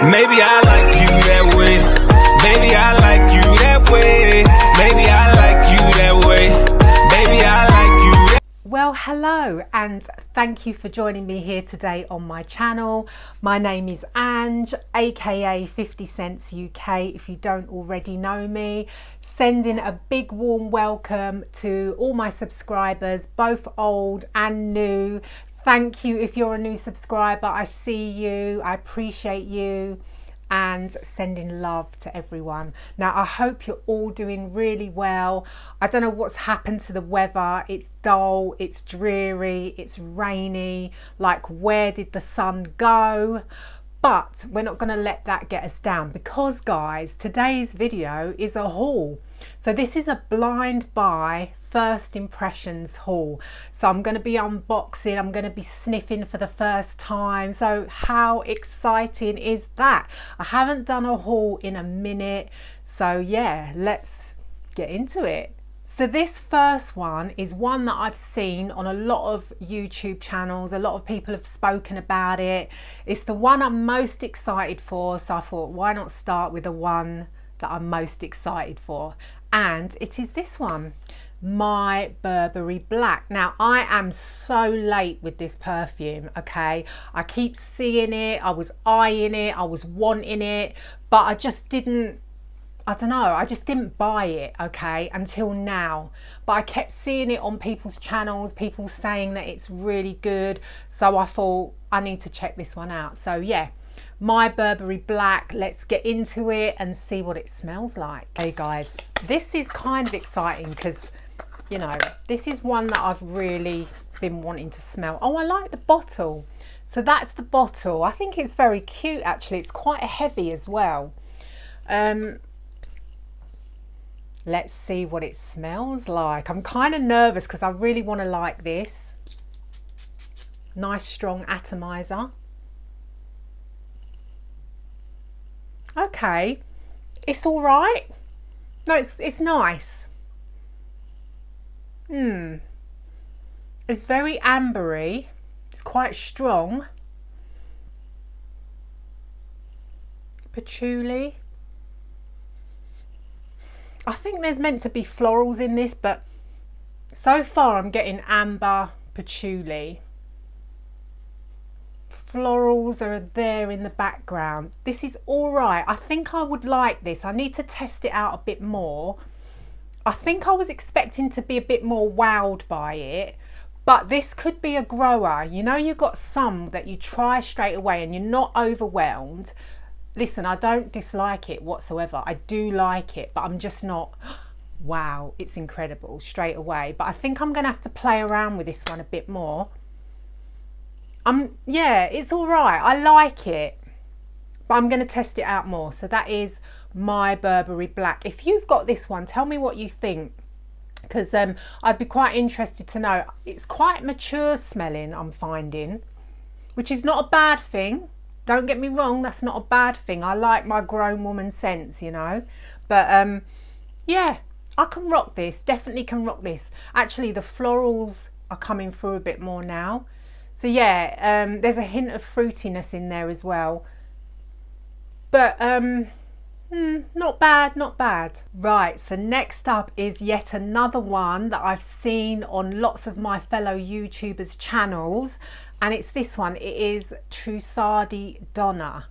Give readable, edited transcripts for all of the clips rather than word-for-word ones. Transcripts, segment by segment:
Maybe I like you that way. Baby, I like you that way. Maybe I like you that way. Baby, I like you that. Well, hello and thank you for joining me here today on my channel. My name is Ange, aka 50 Cents UK, if you don't already know me. Sending a big warm welcome to all my subscribers, both old and new. Thank you if you're a new subscriber. I see you, I appreciate you, and sending love to everyone. Now, I hope you're all doing really well. I don't know what's happened to the weather. It's dull, it's dreary, it's rainy. Like, where did the sun go? But we're not going to let that get us down because, guys, today's video is a haul. So this is a blind buy first impressions haul. So I'm going to be unboxing, I'm going to be sniffing for the first time. So how exciting is that? I haven't done a haul in a minute. So yeah, let's get into it. So this first one is one that I've seen on a lot of YouTube channels. A lot of people have spoken about it. It's the one I'm most excited for. So I thought, why not start with the one that I'm most excited for? And it is this one, my Burberry Black. Now, I am so late with this perfume, okay? I keep seeing it, I was eyeing it, I was wanting it, but I just didn't, I don't know, I just didn't buy it, okay, until now. But I kept seeing it on people's channels, people saying that it's really good. So I thought, I need to check this one out. So yeah, my Burberry Black, let's get into it and see what it smells like. Hey guys, this is kind of exciting because, you know, this is one that I've really been wanting to smell. Oh, I like the bottle. So that's the bottle. I think it's very cute actually. It's quite heavy as well. Let's see what it smells like. I'm kind of nervous because I really want to like this. Nice strong atomizer. Okay, it's all right. No, it's nice. It's very ambery. It's quite strong. Patchouli. I think there's meant to be florals in this, but so far I'm getting amber, patchouli. Florals are there in the background. This is all right. I think I would like this. I need to test it out a bit more. I think I was expecting to be a bit more wowed by it, but this could be a grower. You know, you've got some that you try straight away and you're not overwhelmed. Listen, I don't dislike it whatsoever. I do like it, but I'm just not, wow, it's incredible straight away. But I think I'm going to have to play around with this one a bit more. Yeah, it's all right. I like it, but I'm going to test it out more. So that is my Burberry Black. If you've got this one, tell me what you think, because I'd be quite interested to know. It's quite mature smelling, I'm finding, which is not a bad thing. Don't get me wrong, that's not a bad thing. I like my grown woman scents, you know. But yeah, I can rock this. Definitely can rock this. Actually, the florals are coming through a bit more now. So yeah, there's a hint of fruitiness in there as well. But not bad, not bad. Right, so next up is yet another one that I've seen on lots of my fellow YouTubers' channels. And it's this one. It is Trussardi Donna.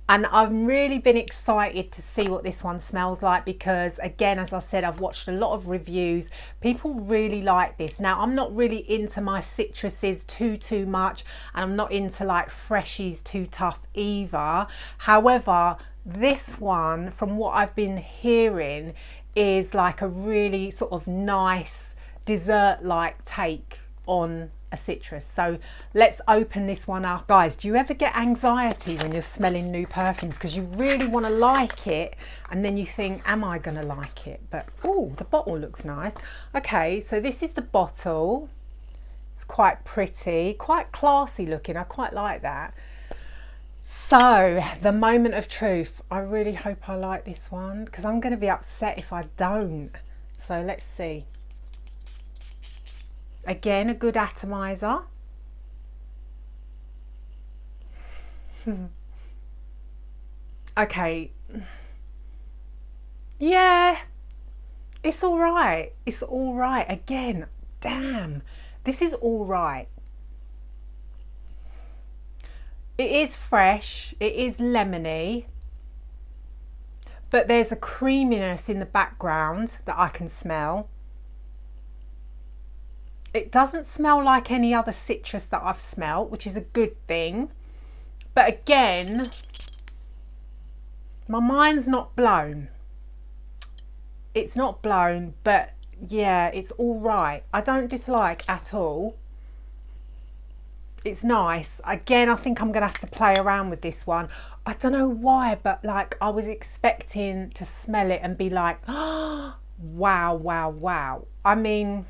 And I've really been excited to see what this one smells like because, again, as I said, I've watched a lot of reviews. People really like this. Now, I'm not really into my citruses too much, and I'm not into like freshies too tough either. However, this one, from what I've been hearing, is like a really sort of nice dessert-like take on a citrus. So let's open this one up. Guys, do you ever get anxiety when you're smelling new perfumes because you really want to like it and then you think, am I gonna like it? But oh, the bottle looks nice. Okay, so this is the bottle. It's quite pretty, quite classy looking. I quite like that. So the moment of truth. I really hope I like this one because I'm going to be upset if I don't. So let's see. Again, a good atomizer. Okay. Yeah, it's all right. It's all right. Again, damn, this is all right. It is fresh. It is lemony. But there's a creaminess in the background that I can smell. It doesn't smell like any other citrus that I've smelt, which is a good thing. But again, my mind's not blown. It's not blown, but yeah, it's all right. I don't dislike at all. It's nice. Again, I think I'm going to have to play around with this one. I don't know why, but like I was expecting to smell it and be like, oh, wow, wow, wow. I mean,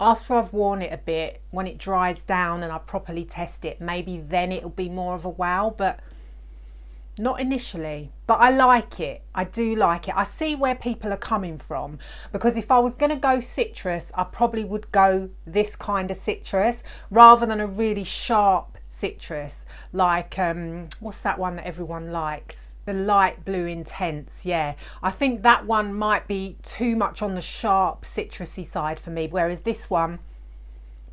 after I've worn it a bit, when it dries down and I properly test it, maybe then it'll be more of a wow, but not initially. But I like it. I do like it. I see where people are coming from, because if I was going to go citrus, I probably would go this kind of citrus rather than a really sharp citrus like what's that one that everyone likes, the light blue intense. Yeah, I think that one might be too much on the sharp citrusy side for me, whereas this one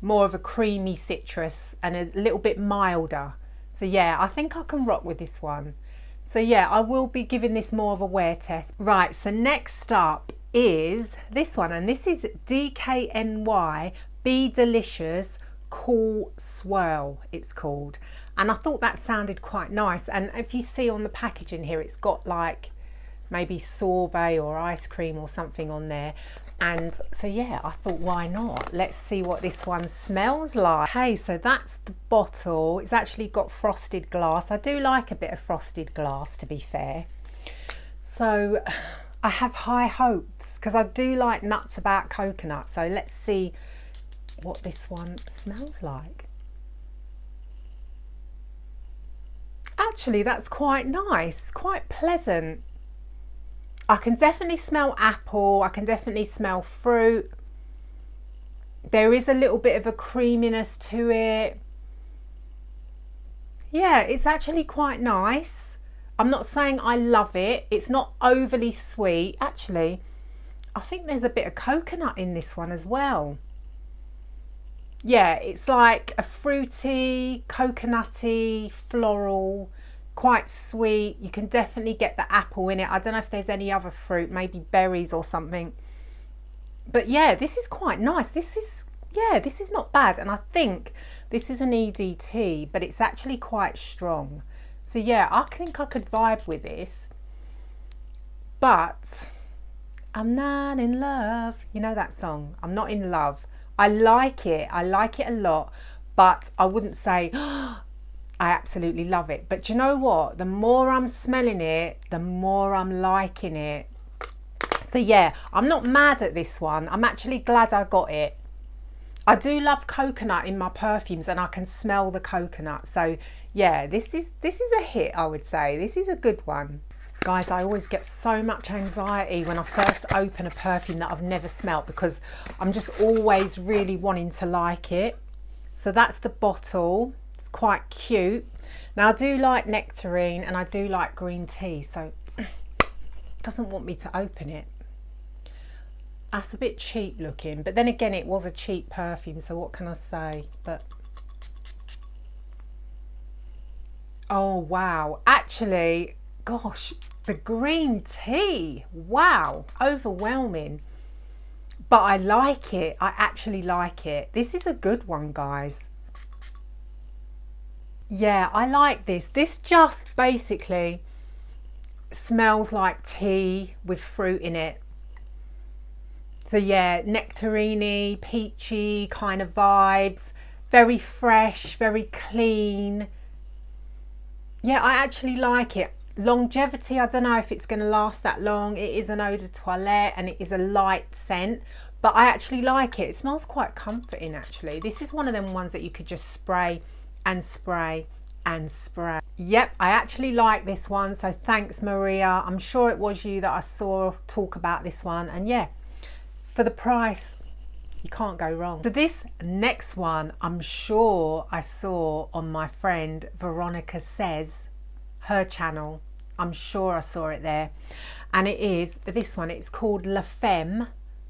more of a creamy citrus and a little bit milder. So yeah, I think I can rock with this one. So yeah, I will be giving this more of a wear test. Right, so next up is this one, and this is DKNY Be Delicious Cool Swirl, it's called. And I thought that sounded quite nice. And if you see on the packaging here, it's got like maybe sorbet or ice cream or something on there. And so yeah, I thought, why not? Let's see what this one smells like. Okay, so that's the bottle. It's actually got frosted glass. I do like a bit of frosted glass, to be fair. So I have high hopes because I do like nuts about coconut. So let's see what this one smells like. Actually, that's quite nice, quite pleasant. I can definitely smell apple. I can definitely smell fruit. There is a little bit of a creaminess to it. Yeah, it's actually quite nice. I'm not saying I love it. It's not overly sweet. Actually, I think there's a bit of coconut in this one as well. Yeah, it's like a fruity, coconutty, floral, quite sweet. You can definitely get the apple in it. I don't know if there's any other fruit, maybe berries or something. But yeah, this is quite nice. This is not bad. And I think this is an EDT, but it's actually quite strong. So yeah, I think I could vibe with this. But I'm not in love. You know that song? I'm not in love. I like it a lot, but I wouldn't say oh, I absolutely love it. But you know what? The more I'm smelling it, the more I'm liking it. So yeah, I'm not mad at this one. I'm actually glad I got it. I do love coconut in my perfumes, and I can smell the coconut. So yeah, this is a hit, I would say. This is a good one. Guys, I always get so much anxiety when I first open a perfume that I've never smelt, because I'm just always really wanting to like it. So that's the bottle. It's quite cute. Now I do like Nectarine and I do like green tea, so it doesn't want me to open it. That's a bit cheap looking, but then again, it was a cheap perfume, so what can I say? But oh wow, actually, gosh, the green tea, wow, overwhelming. But I like it. I actually like it. This is a good one, guys. Yeah, I like this. This just basically smells like tea with fruit in it. So yeah, nectarine-y, peachy kind of vibes. Very fresh, very clean. Yeah, I actually like it. Longevity, I don't know if it's going to last that long. It is an eau de toilette and it is a light scent, but I actually like it. It smells quite comforting, actually. This is one of them ones that you could just spray and spray and spray. Yep, I actually like this one, so thanks, Maria. I'm sure it was you that I saw talk about this one, and yeah, for the price, you can't go wrong. So this next one, I'm sure I saw on my friend Veronica Says, her channel. I'm sure I saw it there. And it is this one. It's called La Femme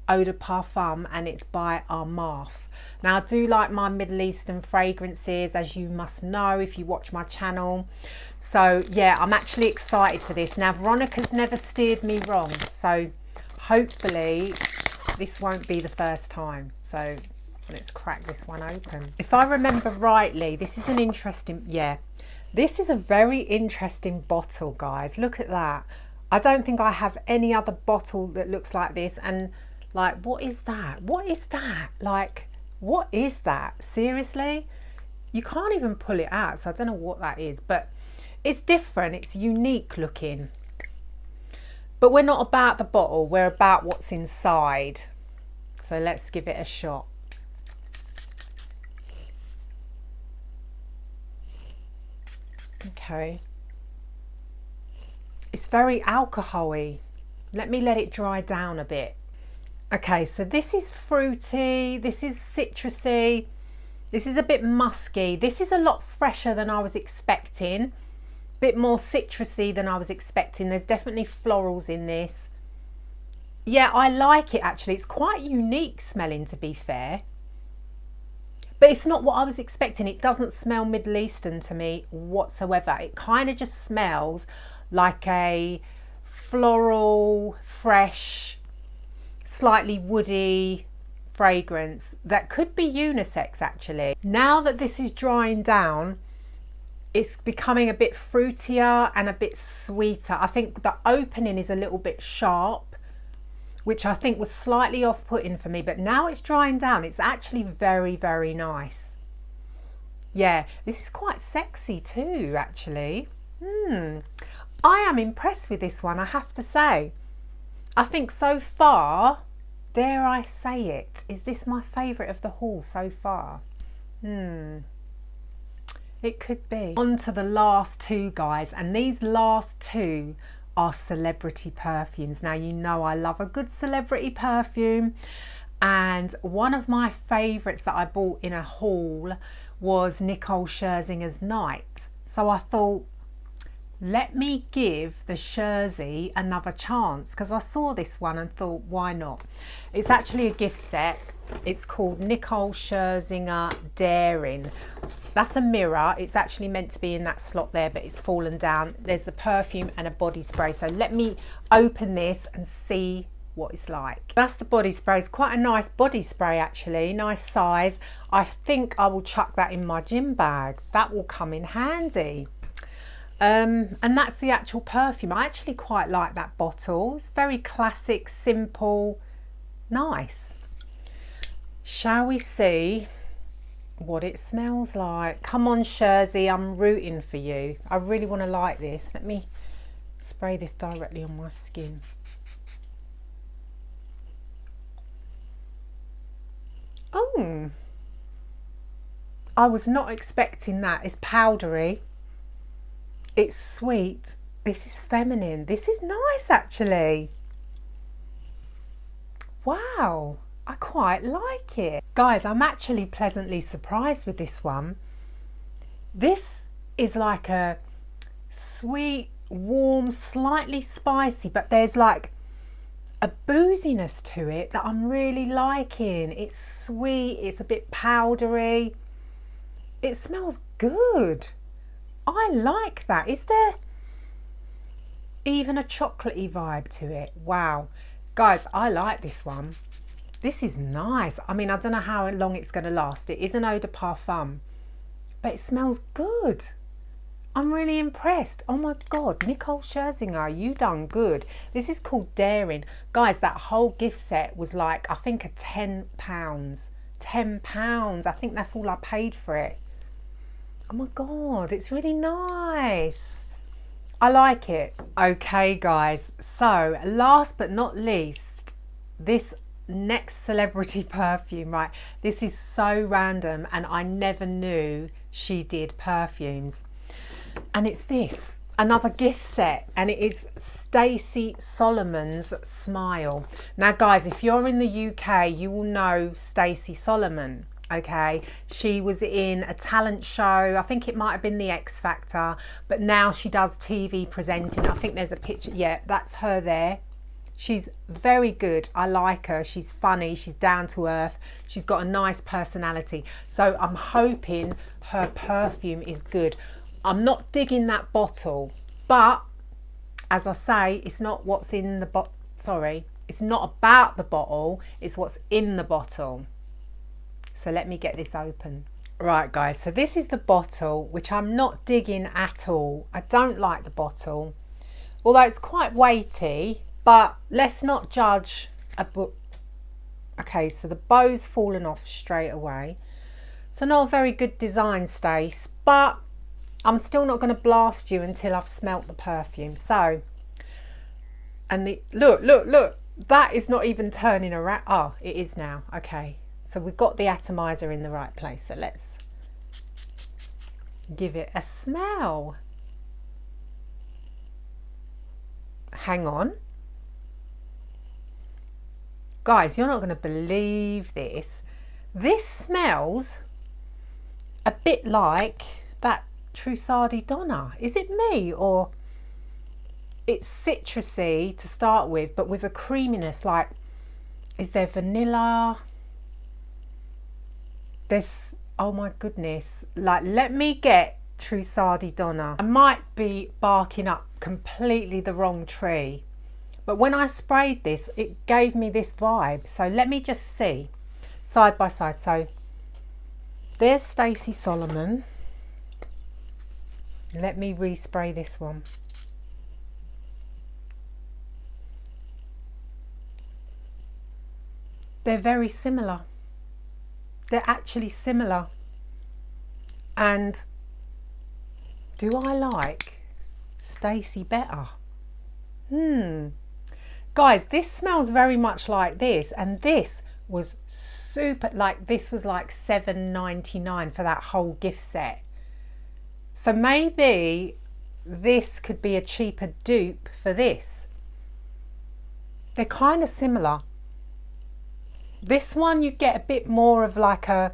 Eau de Parfum, and it's by Armaf. Now, I do like my Middle Eastern fragrances, as you must know if you watch my channel. So yeah, I'm actually excited for this. Now, Veronica's never steered me wrong, so hopefully this won't be the first time. So let's crack this one open. If I remember rightly, this is an interesting, yeah, this is a very interesting bottle, guys. Look at that. I don't think I have any other bottle that looks like this. And like, what is that? What is that? Like, what is that? Seriously? You can't even pull it out, so I don't know what that is, but it's different. It's unique looking. But we're not about the bottle, we're about what's inside. So let's give it a shot. Okay. It's very alcohol-y. Let me let it dry down a bit. Okay, so this is fruity, this is citrusy, this is a bit musky. This is a lot fresher than I was expecting. A bit more citrusy than I was expecting. There's definitely florals in this. Yeah, I like it actually. It's quite unique smelling, to be fair. But it's not what I was expecting. It doesn't smell Middle Eastern to me whatsoever. It kind of just smells like a floral, fresh, slightly woody fragrance that could be unisex actually. Now that this is drying down, it's becoming a bit fruitier and a bit sweeter. I think the opening is a little bit sharp, which I think was slightly off-putting for me, but now it's drying down. It's actually very, very nice. Yeah, this is quite sexy too, actually. I am impressed with this one, I have to say. I think so far, dare I say it, is this my favourite of the haul so far? It could be. On to the last two, guys, and these last two are celebrity perfumes. Now, you know I love a good celebrity perfume, and one of my favourites that I bought in a haul was Nicole Scherzinger's Night. So I thought, let me give the Scherzi another chance, because I saw this one and thought, why not? It's actually a gift set. It's called Nicole Scherzinger Daring. That's a mirror. It's actually meant to be in that slot there, but it's fallen down. There's the perfume and a body spray. So let me open this and see what it's like. That's the body spray. It's quite a nice body spray actually, nice size. I think I will chuck that in my gym bag. That will come in handy. And that's the actual perfume. I actually quite like that bottle. It's very classic, simple, nice. Shall we see what it smells like? Come on, Scherzi, I'm rooting for you. I really want to like this. Let me spray this directly on my skin. Oh, I was not expecting that. It's powdery. It's sweet. This is feminine. This is nice actually. Wow, I quite like it. Guys, I'm actually pleasantly surprised with this one. This is like a sweet, warm, slightly spicy, but there's like a booziness to it that I'm really liking. It's sweet, it's a bit powdery. It smells good. I like that. Is there even a chocolatey vibe to it? Wow. Guys, I like this one. This is nice. I mean, I don't know how long it's going to last. It is an eau de parfum, but it smells good. I'm really impressed. Oh my God, Nicole Scherzinger, you done good. This is called Daring. Guys, that whole gift set was like, I think £10. £10. I think that's all I paid for it. Oh my God, it's really nice. I like it. Okay, guys, so last but not least, this next celebrity perfume, right? This is so random and I never knew she did perfumes. And it's this, another gift set, and it is Stacey Solomon's Smile. Now, guys, if you're in the UK, you will know Stacey Solomon. Okay, she was in a talent show. I think it might have been the X Factor, but now she does TV presenting. I think there's a picture. Yeah, that's her there. She's very good. I like her. She's funny. She's down to earth. She's got a nice personality. So I'm hoping her perfume is good. I'm not digging that bottle, but as I say, it's not what's in the bottle. Sorry, it's not about the bottle. It's what's in the bottle. So let me get this open. Right guys, so this is the bottle, which I'm not digging at all. I don't like the bottle, although it's quite weighty, but let's not judge a book. Okay, so the bow's fallen off straight away. So not a very good design, Stace, but I'm still not going to blast you until I've smelt the perfume. So, and the, look, that is not even turning around. Oh, it is now. Okay. So we've got the atomizer in the right place. So let's give it a smell. Hang on. Guys, you're not going to believe this. This smells a bit like that Trussardi Donna. Is it me, or it's citrusy to start with, but with a creaminess? Like, is there vanilla? This, oh my goodness, like, let me get Trussardi Donna. I might be barking up completely the wrong tree, but when I sprayed this, it gave me this vibe. So let me just see side by side. So there's Stacey Solomon. Let me respray this one. They're very similar. They're actually similar. And do I like Stacey better? Guys, this smells very much like this, and this was super, like, this was like $7.99 for that whole gift set. So maybe this could be a cheaper dupe for this. They're kind of similar. This one you get a bit more of like a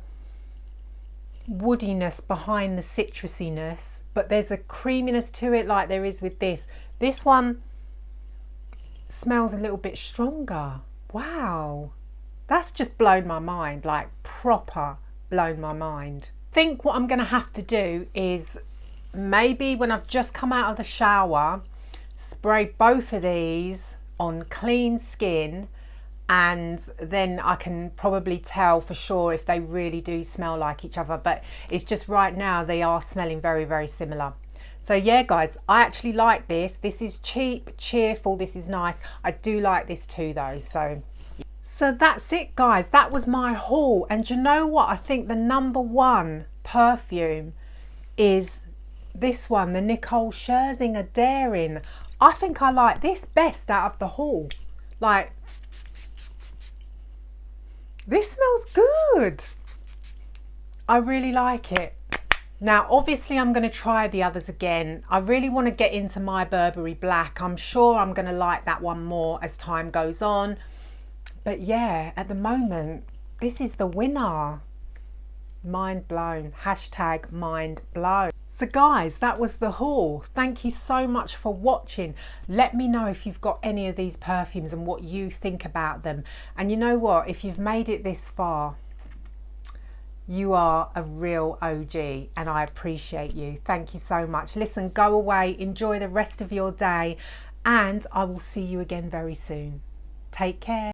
woodiness behind the citrusiness, but there's a creaminess to it like there is with this. This one smells a little bit stronger. Wow, that's just blown my mind, like proper blown my mind. I think what I'm going to have to do is maybe when I've just come out of the shower, spray both of these on clean skin, and then I can probably tell for sure if they really do smell like each other. But it's just right now they are smelling very, very similar. So yeah guys, I actually like this. This is cheap, cheerful, this is nice. I do like this too though. So that's it guys, that was my haul. And you know what, I think the #1 perfume is this one, the Nicole Scherzinger Daring. I think I like this best out of the haul. Like, this smells good. I really like it. Now, obviously, I'm going to try the others again. I really want to get into my Burberry Black. I'm sure I'm going to like that one more as time goes on. But yeah, at the moment, this is the winner. Mind blown. Hashtag mind blown. So guys, that was the haul. Thank you so much for watching. Let me know if you've got any of these perfumes and what you think about them. And you know what? If you've made it this far, you are a real OG and I appreciate you. Thank you so much. Listen, go away, enjoy the rest of your day, and I will see you again very soon. Take care.